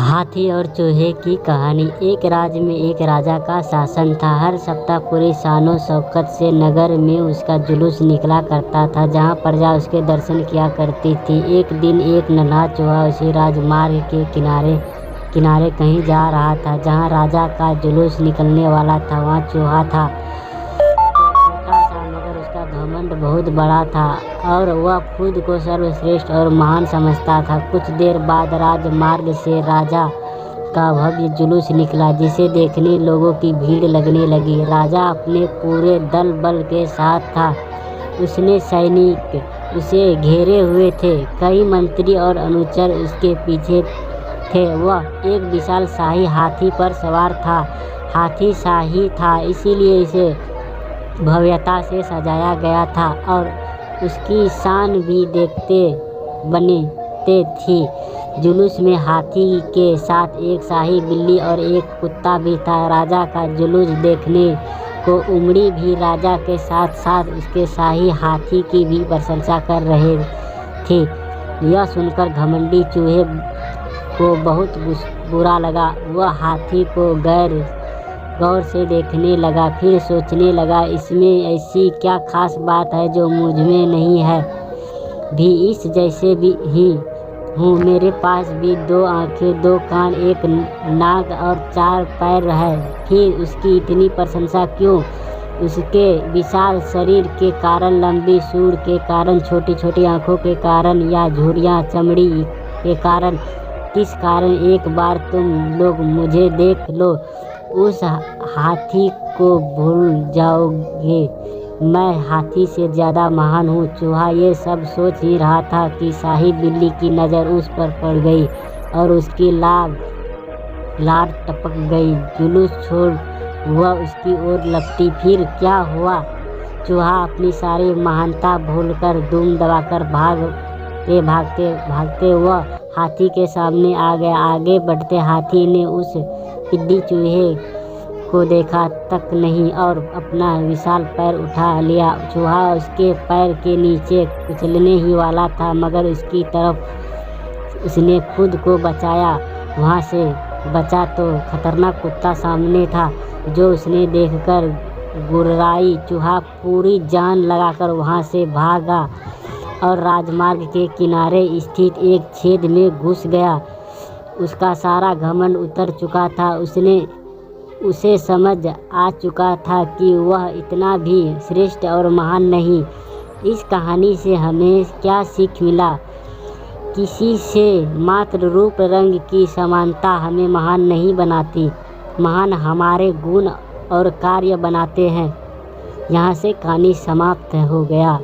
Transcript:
हाथी और चूहे की कहानी। एक राज्य में एक राजा का शासन था। हर सप्ताह पूरी शानो शौकत से नगर में उसका जुलूस निकला करता था, जहाँ प्रजा उसके दर्शन किया करती थी। एक दिन एक नन्हा चूहा उसी राजमार्ग के किनारे कहीं जा रहा था जहाँ राजा का जुलूस निकलने वाला था। वहाँ चूहा था, छोटा सा, मगर उसका घमंड बहुत बड़ा था और वह खुद को सर्वश्रेष्ठ और महान समझता था। कुछ देर बाद राजमार्ग से राजा का भव्य जुलूस निकला, जिसे देखने लोगों की भीड़ लगने लगी। राजा अपने पूरे दल बल के साथ था। उसने सैनिक उसे घेरे हुए थे, कई मंत्री और अनुचर उसके पीछे थे। वह एक विशाल शाही हाथी पर सवार था। हाथी शाही था, इसीलिए इसे भव्यता से सजाया गया था और उसकी शान भी देखते बनते थी। जुलूस में हाथी के साथ एक शाही बिल्ली और एक कुत्ता भी था। राजा का जुलूस देखने को उमड़ी भी राजा के साथ साथ उसके शाही हाथी की भी प्रशंसा कर रहे थे। यह सुनकर घमंडी चूहे को बहुत बुरा लगा। वह हाथी को गौर से देखने लगा, फिर सोचने लगा, इसमें ऐसी क्या खास बात है जो मुझ में नहीं है। भी इस जैसे भी ही हूँ। मेरे पास भी 2 आँखें, 2 कान, 1 नाक और 4 पैर है। फिर उसकी इतनी प्रशंसा क्यों? उसके विशाल शरीर के कारण, लंबी सूंड के कारण, छोटी छोटी आँखों के कारण या झुर्रियाँ चमड़ी के कारण? किस कारण? एक बार तुम लोग मुझे देख लो, उस हाथी को भूल जाओगे। मैं हाथी से ज़्यादा महान हूँ। चूहा ये सब सोच ही रहा था कि शाही बिल्ली की नज़र उस पर पड़ गई और उसकी लार टपक गई। जुलूस छोड़ वह उसकी ओर लपटी। फिर क्या हुआ? चूहा अपनी सारी महानता भूलकर दुम दबाकर भागते वह हाथी के सामने आ गया। आगे बढ़ते हाथी ने उस पिद्दी चूहे को देखा तक नहीं और अपना विशाल पैर उठा लिया। चूहा उसके पैर के नीचे कुचलने ही वाला था, मगर उसकी तरफ उसने खुद को बचाया। वहाँ से बचा तो खतरनाक कुत्ता सामने था, जो उसने देखकर गुर्राई। चूहा पूरी जान लगाकर वहाँ से भागा और राजमार्ग के किनारे स्थित एक छेद में घुस गया। उसका सारा घमंड उतर चुका था। उसे समझ आ चुका था कि वह इतना भी श्रेष्ठ और महान नहीं। इस कहानी से हमें क्या सीख मिला? किसी से मात्र रूप रंग की समानता हमें महान नहीं बनाती। महान हमारे गुण और कार्य बनाते हैं। यहाँ से कहानी समाप्त हो गया।